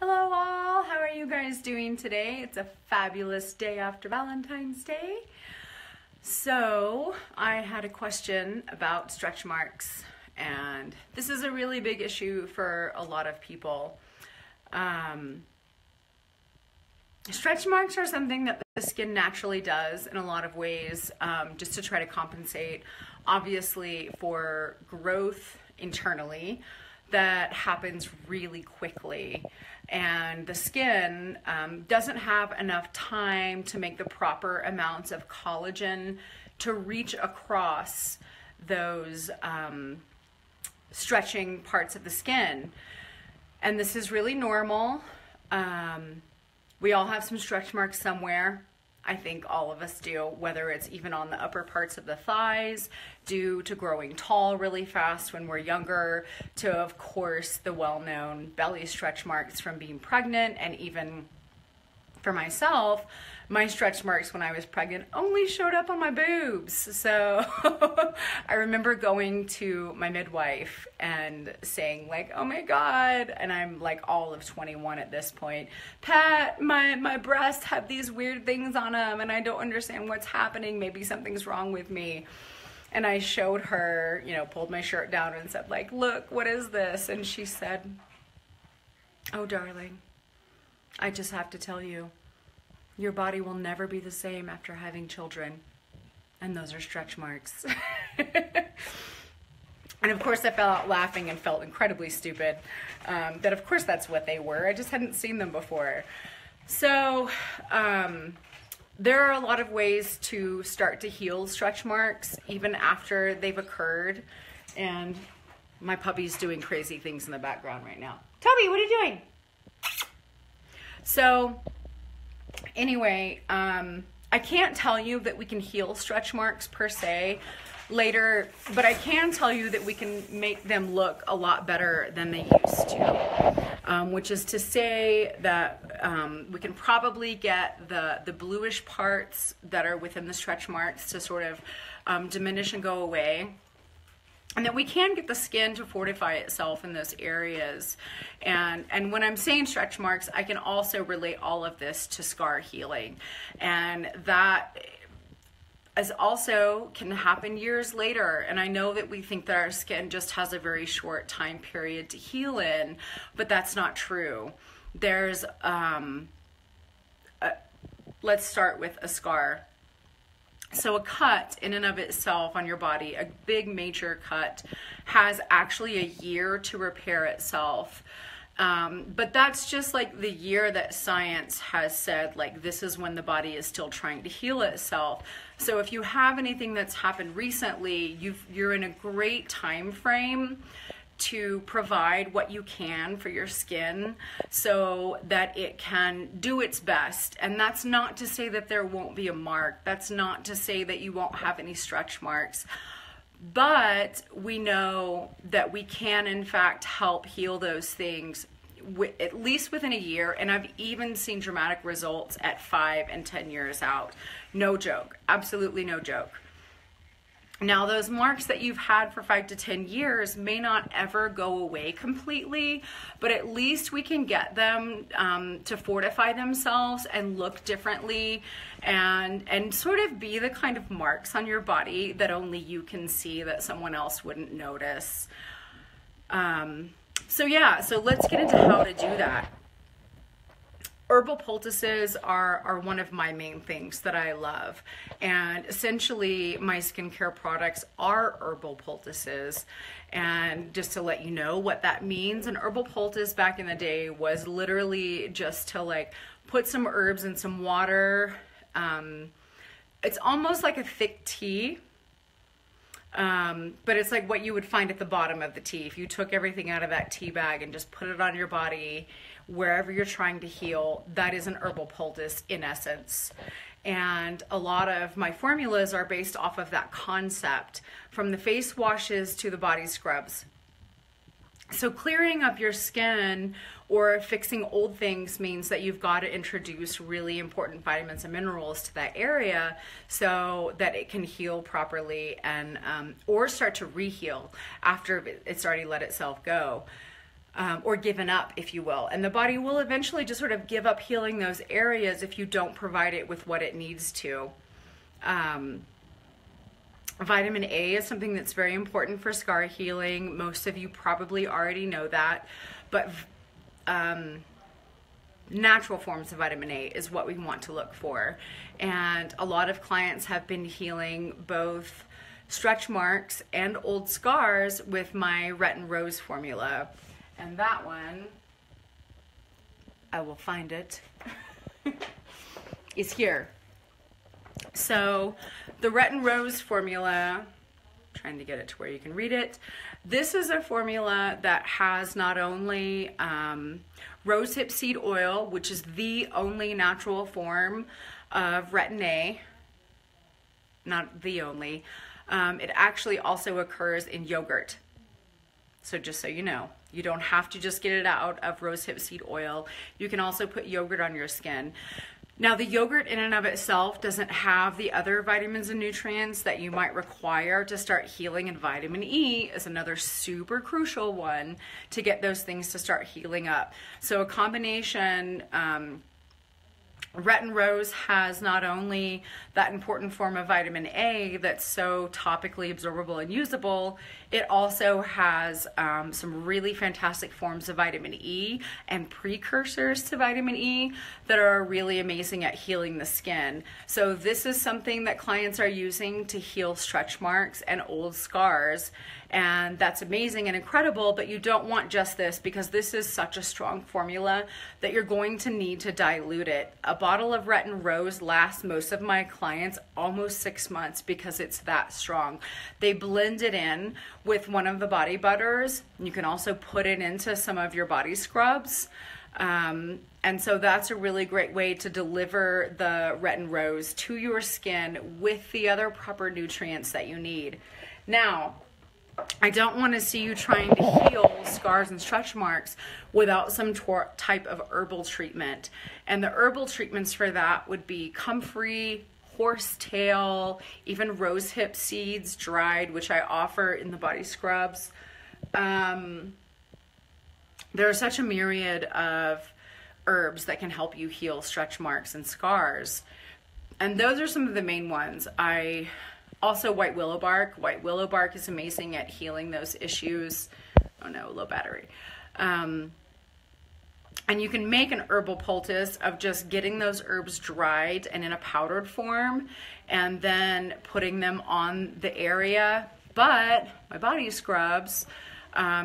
Hello all, how are you guys doing today? It's a fabulous day after Valentine's Day. So I had a question about stretch marks, and this is a really big issue for a lot of people. Stretch marks are something that the skin naturally does in a lot of ways, just to try to compensate, obviously, for growth internally that happens really quickly, and the skin doesn't have enough time to make the proper amounts of collagen to reach across those stretching parts of the skin. And this is really normal. We all have some stretch marks somewhere. I think all of us do, whether it's even on the upper parts of the thighs due to growing tall really fast when we're younger, to, of course, the well-known belly stretch marks from being pregnant. And even for myself, my stretch marks when I was pregnant only showed up on my boobs. So I remember going to my midwife and saying like, oh my God, and I'm like all of 21 at this point, Pat, my breasts have these weird things on them and I don't understand what's happening. Maybe something's wrong with me. And I showed her, pulled my shirt down and said like, look, what is this? And she said, oh darling, I just have to tell you, your body will never be the same after having children. And those are stretch marks. And of course I fell out laughing and felt incredibly stupid. That of course that's what they were. I just hadn't seen them before. So there are a lot of ways to start to heal stretch marks even after they've occurred. And my puppy's doing crazy things in the background right now. Toby, what are you doing? So anyway, I can't tell you that we can heal stretch marks per se later, but I can tell you that we can make them look a lot better than they used to, which is to say that we can probably get the bluish parts that are within the stretch marks to sort of diminish and go away. And that we can get the skin to fortify itself in those areas. And when I'm saying stretch marks, I can also relate all of this to scar healing. And that is also can happen years later. And I know that we think that our skin just has a very short time period to heal in, but that's not true. There's, let's start with a scar. So a cut in and of itself on your body, a big major cut, has actually a year to repair itself. But that's just like the year that science has said, like, this is when the body is still trying to heal itself. So if you have anything that's happened recently, you're in a great time frame to provide what you can for your skin so that it can do its best. And that's not to say that there won't be a mark. That's not to say that you won't have any stretch marks. But we know that we can, in fact, help heal those things at least within a year. And I've even seen dramatic results at 5 and 10 years out. No joke. Absolutely no joke. Now, those marks that you've had for 5 to 10 years may not ever go away completely, but at least we can get them to fortify themselves and look differently and sort of be the kind of marks on your body that only you can see, that someone else wouldn't notice. So let's get into how to do that. Herbal poultices are one of my main things that I love, and essentially my skincare products are herbal poultices. And just to let you know what that means, an herbal poultice back in the day was literally just to like put some herbs in some water. It's almost like a thick tea, but it's like what you would find at the bottom of the tea. If you took everything out of that tea bag and just put it on your body, wherever you're trying to heal, that is an herbal poultice in essence. And a lot of my formulas are based off of that concept, from the face washes to the body scrubs. So clearing up your skin or fixing old things means that you've got to introduce really important vitamins and minerals to that area so that it can heal properly and or start to re-heal after it's already let itself go. or given up, if you will. And the body will eventually just sort of give up healing those areas if you don't provide it with what it needs to. Vitamin A is something that's very important for scar healing. Most of you probably already know that, but natural forms of vitamin A is what we want to look for. And a lot of clients have been healing both stretch marks and old scars with my Retin Rose formula. And that one, I will find it, is here. So the Retin Rose formula, trying to get it to where you can read it. This is a formula that has not only rosehip seed oil, which is the only natural form of Retin A, not the only, it actually also occurs in yogurt. So just so you know, you don't have to just get it out of rosehip seed oil. You can also put yogurt on your skin. Now, the yogurt in and of itself doesn't have the other vitamins and nutrients that you might require to start healing, and vitamin E is another super crucial one to get those things to start healing up. So a combination, Retin Rose has not only that important form of vitamin A that's so topically absorbable and usable, it also has some really fantastic forms of vitamin E and precursors to vitamin E that are really amazing at healing the skin. So this is something that clients are using to heal stretch marks and old scars. And that's amazing and incredible, but you don't want just this, because this is such a strong formula that you're going to need to dilute it. A bottle of Retin Rose lasts most of my clients almost 6 months because it's that strong. They blend it in with one of the body butters. You can also put it into some of your body scrubs. And so that's a really great way to deliver the Retin Rose to your skin with the other proper nutrients that you need. Now, I don't want to see you trying to heal scars and stretch marks without some type of herbal treatment. And the herbal treatments for that would be comfrey, horsetail, even rosehip seeds dried, which I offer in the body scrubs. There are such a myriad of herbs that can help you heal stretch marks and scars. And those are some of the main ones. Also, white willow bark. White willow bark is amazing at healing those issues. Oh no, low battery. And you can make an herbal poultice of just getting those herbs dried and in a powdered form and then putting them on the area. But my body scrubs,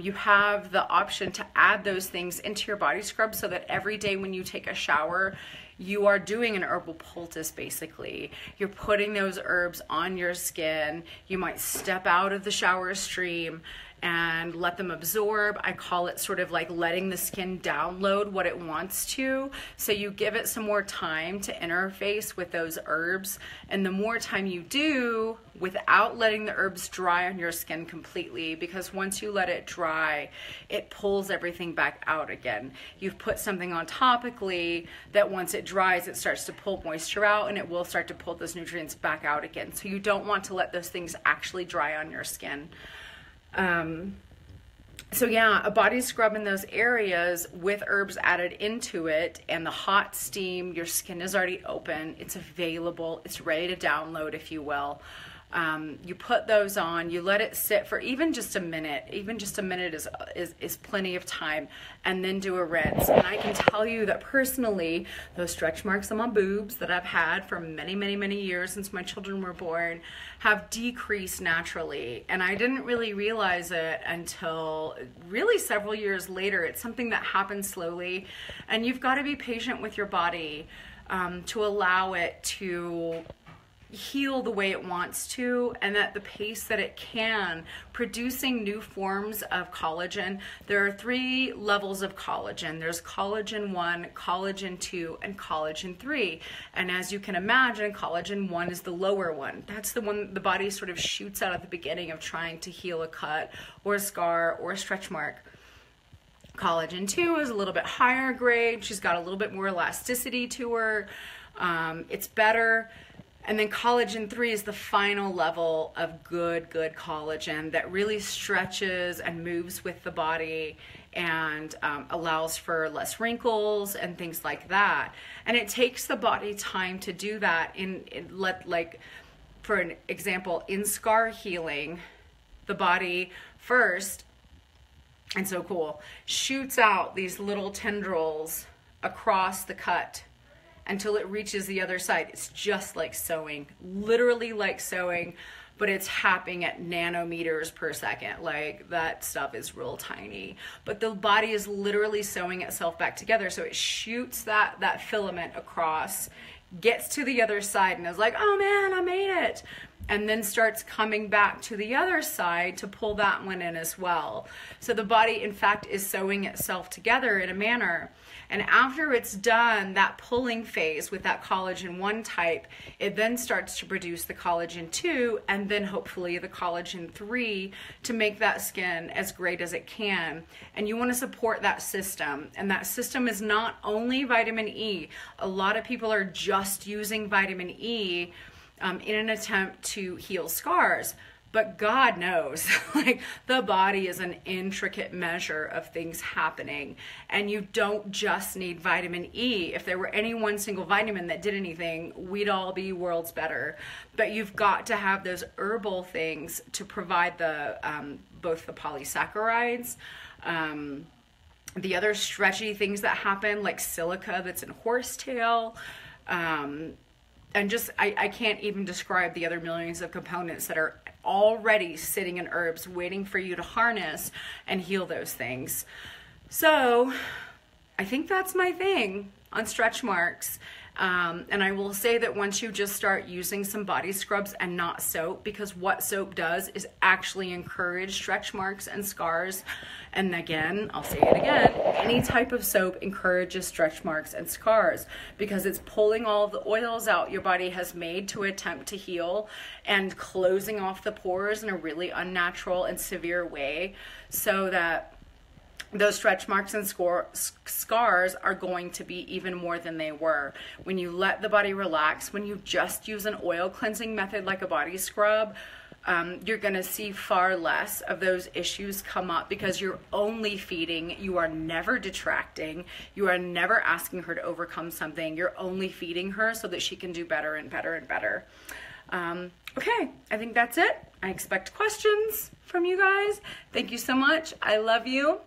you have the option to add those things into your body scrub so that every day when you take a shower, you are doing an herbal poultice basically. You're putting those herbs on your skin. You might step out of the shower stream and let them absorb. I call it sort of like letting the skin download what it wants to. So you give it some more time to interface with those herbs. And the more time you do without letting the herbs dry on your skin completely, because once you let it dry, it pulls everything back out again. You've put something on topically that once it dries, it starts to pull moisture out and it will start to pull those nutrients back out again. So you don't want to let those things actually dry on your skin. So yeah, a body scrub in those areas with herbs added into it and the hot steam, your skin is already open, it's available, it's ready to download, if you will. You put those on, you let it sit for even just a minute. Even just a minute is plenty of time, and then do a rinse. And I can tell you that personally, those stretch marks on my boobs that I've had for many, many, many years since my children were born have decreased naturally. And I didn't really realize it until really several years later. It's something that happens slowly, and you've got to be patient with your body to allow it to heal the way it wants to, and at the pace that it can, producing new forms of collagen. There are 3 levels of collagen. There's collagen 1, collagen 2, and collagen 3. And as you can imagine, collagen 1 is the lower one. That's the one the body sort of shoots out at the beginning of trying to heal a cut or a scar or a stretch mark. Collagen 2 is a little bit higher grade. She's got a little bit more elasticity to her. It's better. And then collagen 3 is the final level of good collagen that really stretches and moves with the body and allows for less wrinkles and things like that. And it takes the body time to do that. Like, for an example, in scar healing, the body first, and so cool, shoots out these little tendrils across the cut until it reaches the other side. It's just like sewing, literally like sewing, but it's happening at nanometers per second. Like, that stuff is real tiny, but the body is literally sewing itself back together. So it shoots that filament across, gets to the other side, and is like, oh man, I made it. And then starts coming back to the other side to pull that one in as well. So the body, in fact, is sewing itself together in a manner. And after it's done that pulling phase with that collagen 1 type, it then starts to produce the collagen 2, and then hopefully the collagen 3 to make that skin as great as it can. And you want to support that system. And that system is not only vitamin E. A lot of people are just using vitamin E in an attempt to heal scars. But God knows, like, the body is an intricate measure of things happening, and you don't just need vitamin E. If there were any one single vitamin that did anything, we'd all be worlds better. But you've got to have those herbal things to provide the both the polysaccharides, the other stretchy things that happen, like silica that's in horsetail, and just, I can't even describe the other millions of components that are already sitting in herbs waiting for you to harness and heal those things. So I think that's my thing on stretch marks. And I will say that once you just start using some body scrubs and not soap, because what soap does is actually encourage stretch marks and scars. And again, I'll say it again, any type of soap encourages stretch marks and scars because it's pulling all the oils out your body has made to attempt to heal and closing off the pores in a really unnatural and severe way, so that those stretch marks and scars are going to be even more than they were. When you let the body relax, when you just use an oil cleansing method like a body scrub, you're going to see far less of those issues come up because you're only feeding. You are never detracting. You are never asking her to overcome something. You're only feeding her so that she can do better and better and better. Okay, I think that's it. I expect questions from you guys. Thank you so much. I love you.